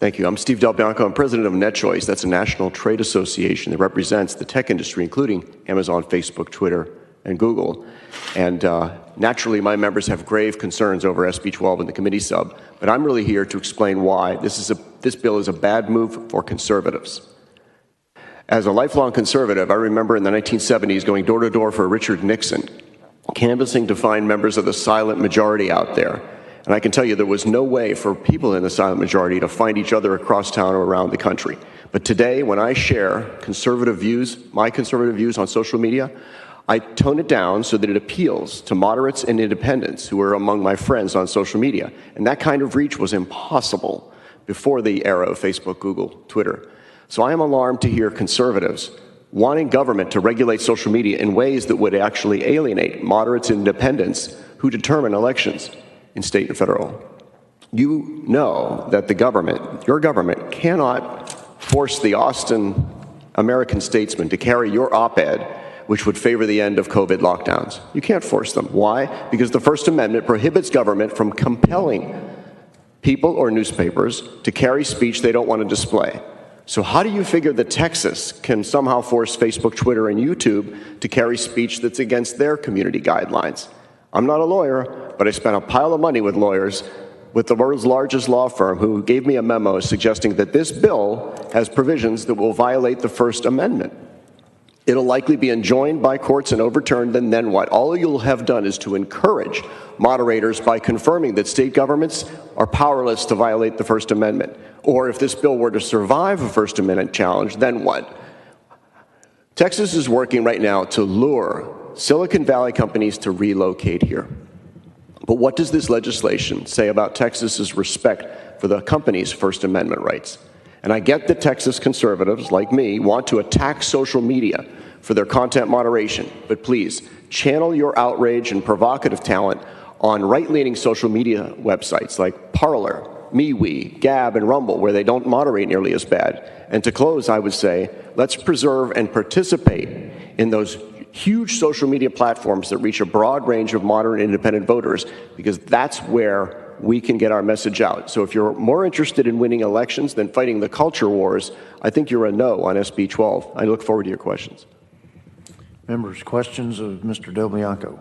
Thank you. I'm Steve DelBianco. I'm president of NetChoice. That's a national trade association that represents the tech industry, including Amazon, Facebook, Twitter, and Google. And naturally, my members have grave concerns over SB 12 and the committee sub, but I'm really here to explain why this bill is a bad move for conservatives. As a lifelong conservative, I remember in the 1970s going door to door for Richard Nixon, canvassing to find members of the silent majority out there. And I can tell you there was no way for people in the silent majority to find each other across town or around the country. But today, when I share conservative views, my conservative views on social media, I tone it down so that it appeals to moderates and independents who are among my friends on social media. And that kind of reach was impossible before the era of Facebook, Google, Twitter. So I am alarmed to hear conservatives wanting government to regulate social media in ways that would actually alienate moderates and independents who determine elections in state and federal. You know that the government, your government, cannot force the Austin American Statesman to carry your op-ed, which would favor the end of COVID lockdowns. You can't force them. Why? Because the First Amendment prohibits government from compelling people or newspapers to carry speech they don't want to display. So how do you figure that Texas can somehow force Facebook, Twitter, and YouTube to carry speech that's against their community guidelines? I'm not a lawyer, but I spent a pile of money with lawyers with the world's largest law firm who gave me a memo suggesting that this bill has provisions that will violate the First Amendment. It'll likely be enjoined by courts and overturned, and then what? All you'll have done is to encourage moderators by confirming that state governments are powerless to violate the First Amendment. Or if this bill were to survive a First Amendment challenge, then what? Texas is working right now to lure Silicon Valley companies to relocate here. But what does this legislation say about Texas's respect for the company's First Amendment rights? And I get that Texas conservatives, like me, want to attack social media for their content moderation, but please, channel your outrage and provocative talent on right-leaning social media websites like Parler, MeWe, Gab, and Rumble, where they don't moderate nearly as bad. And to close, I would say, let's preserve and participate in those huge social media platforms that reach a broad range of modern independent voters, because that's where we can get our message out. So if you're more interested in winning elections than fighting the culture wars, I think you're a no on SB 12. I look forward to your questions. Members, questions of Mr. DelBianco?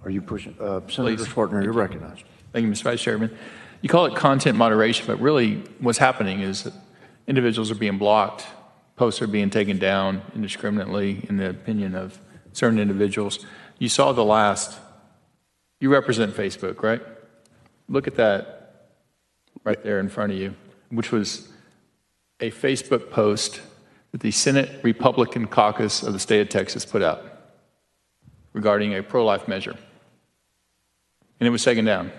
Are you pushing? Senator Swartner, you're recognized. Thank you, Mr. Vice Chairman. You call it content moderation, but really what's happening is that individuals are being blocked, posts are being taken down indiscriminately in the opinion of certain individuals. You saw the last, you represent Facebook, right? Look at that right there in front of you, which was a Facebook post that the Senate Republican caucus of the state of Texas put out regarding a pro-life measure. And it was taken down.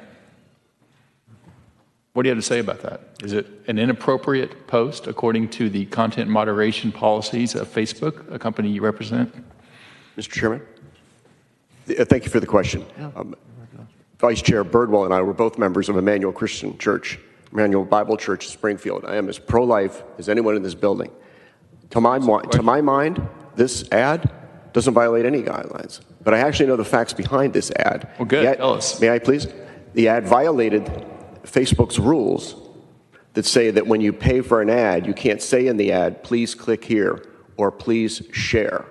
What do you have to say about that? Is it an inappropriate post according to the content moderation policies of Facebook, a company you represent? Mr. Chairman? Thank you for the question. Vice Chair Birdwell and I were both members of Emmanuel Christian Church, Emmanuel Bible Church, Springfield. I am as pro-life as anyone in this building. To my mind, this ad doesn't violate any guidelines. But I actually know the facts behind this ad. Well, good. Tell us. May I please? The ad violated Facebook's rules that say that when you pay for an ad, you can't say in the ad, please click here or please share.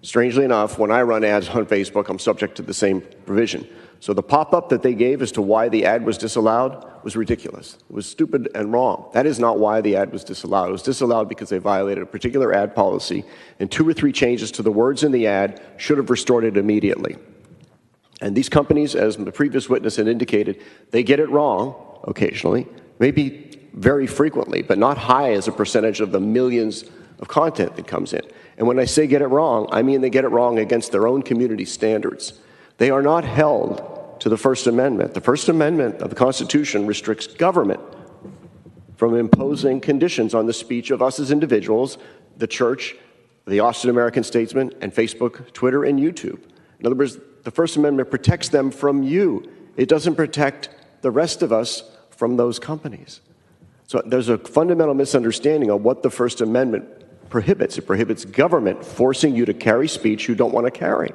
Strangely enough, when I run ads on Facebook, I'm subject to the same provision. So the pop-up that they gave as to why the ad was disallowed was ridiculous. It was stupid and wrong. That is not why the ad was disallowed. It was disallowed because they violated a particular ad policy, and 2 or 3 changes to the words in the ad should have restored it immediately. And these companies, as the previous witness had indicated, they get it wrong occasionally, maybe very frequently, but not high as a percentage of the millions of content that comes in. And when I say get it wrong, I mean they get it wrong against their own community standards. They are not held to the First Amendment. The First Amendment of the Constitution restricts government from imposing conditions on the speech of us as individuals, the church, the Austin American Statesman, and Facebook, Twitter, and YouTube. In other words, the First Amendment protects them from you. It doesn't protect the rest of us from those companies. So there's a fundamental misunderstanding of what the First Amendment prohibits. It prohibits government forcing you to carry speech you don't want to carry.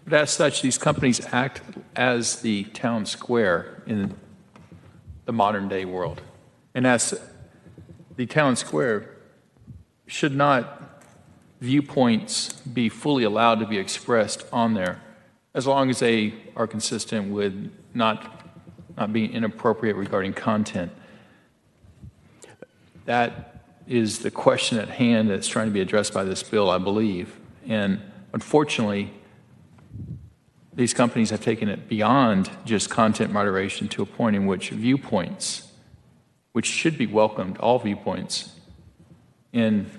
But as such, these companies act as the town square in the modern day world. And as the town square, should not viewpoints be fully allowed to be expressed on there, as long as they are consistent with not being inappropriate regarding content? That is the question at hand that's trying to be addressed by this bill, I believe. And unfortunately, these companies have taken it beyond just content moderation to a point in which viewpoints, which should be welcomed, all viewpoints in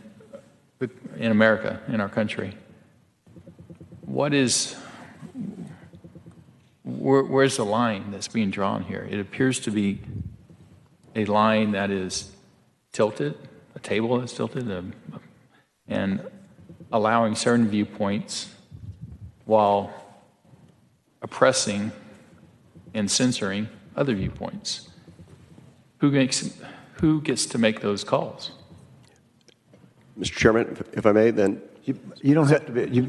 America, in our country. Where's the line that's being drawn here? It appears to be a line that is tilted, a table that's tilted, and allowing certain viewpoints while oppressing and censoring other viewpoints. Who gets to make those calls? Mr. Chairman, if I may, then. You don't have to be.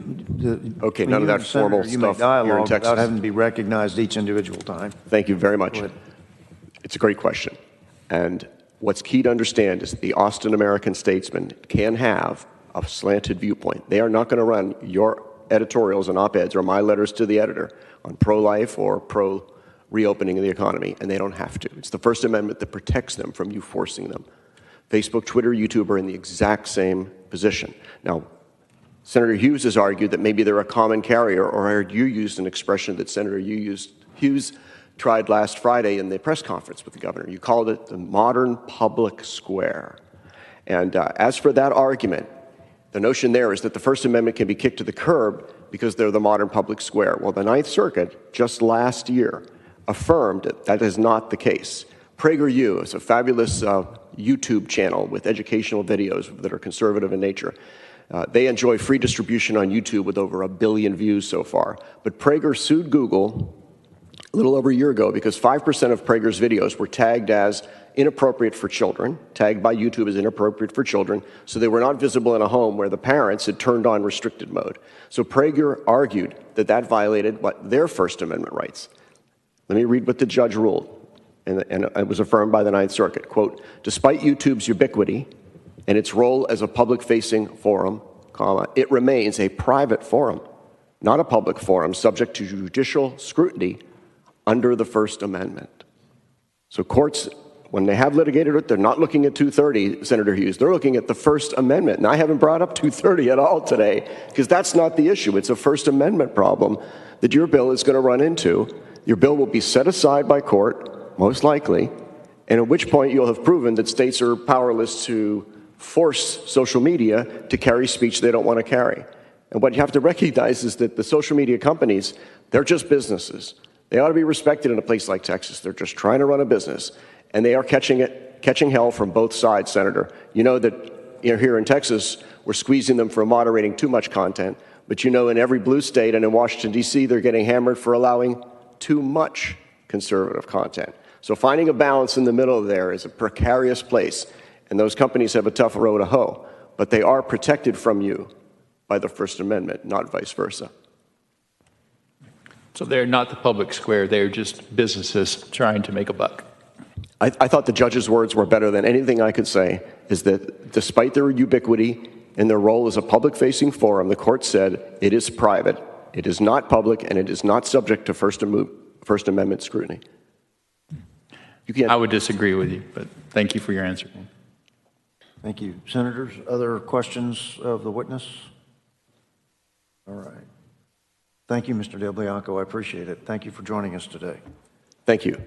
Okay, none of that formal you may stuff here in dialogue Texas. without having to be recognized each individual time. Thank you very much. Go ahead. It's a great question. And what's key to understand is that the Austin American-Statesman can have a slanted viewpoint. They are not going to run your editorials and op-eds or my letters to the editor on pro-life or pro-reopening of the economy, and they don't have to. It's the First Amendment that protects them from you forcing them. Facebook, Twitter, YouTube are in the exact same position. Now, Senator Hughes has argued that maybe they're a common carrier, or I heard you used an expression that Senator Hughes tried last Friday in the press conference with the governor. You called it the modern public square. And as for that argument, the notion there is that the First Amendment can be kicked to the curb because they're the modern public square. Well, the Ninth Circuit, just last year, affirmed that that is not the case. PragerU is a fabulous YouTube channel with educational videos that are conservative in nature. They enjoy free distribution on YouTube with over 1 billion views so far. But Prager sued Google a little over a year ago because 5% of Prager's videos were tagged as inappropriate for children, tagged by YouTube as inappropriate for children, so they were not visible in a home where the parents had turned on restricted mode. So Prager argued that that violated their First Amendment rights. Let me read what the judge ruled, and it was affirmed by the Ninth Circuit. Quote, despite YouTube's ubiquity and its role as a public-facing forum, it remains a private forum, not a public forum subject to judicial scrutiny under the First Amendment. So courts, when they have litigated it, they're not looking at 230, Senator Hughes. They're looking at the First Amendment. And I haven't brought up 230 at all today because that's not the issue. It's a First Amendment problem that your bill is going to run into. Your bill will be set aside by court, most likely, and at which point you'll have proven that states are powerless to force social media to carry speech they don't want to carry. And what you have to recognize is that the social media companies, they're just businesses. They ought to be respected in a place like Texas. They're just trying to run a business. And they are catching hell from both sides, Senator. You know that here in Texas, we're squeezing them for moderating too much content. But you know in every blue state and in Washington, D.C., they're getting hammered for allowing too much conservative content. So finding a balance in the middle there is a precarious place. And those companies have a tough row to hoe. But they are protected from you by the First Amendment, not vice versa. So they're not the public square. They're just businesses trying to make a buck. I thought the judge's words were better than anything I could say, is that despite their ubiquity and their role as a public-facing forum, the court said it is private, it is not public, and it is not subject to First Amendment scrutiny. I would disagree with you, but thank you for your answer. Thank you. Senators, other questions of the witness? All right. Thank you, Mr. DelBianco. I appreciate it. Thank you for joining us today. Thank you.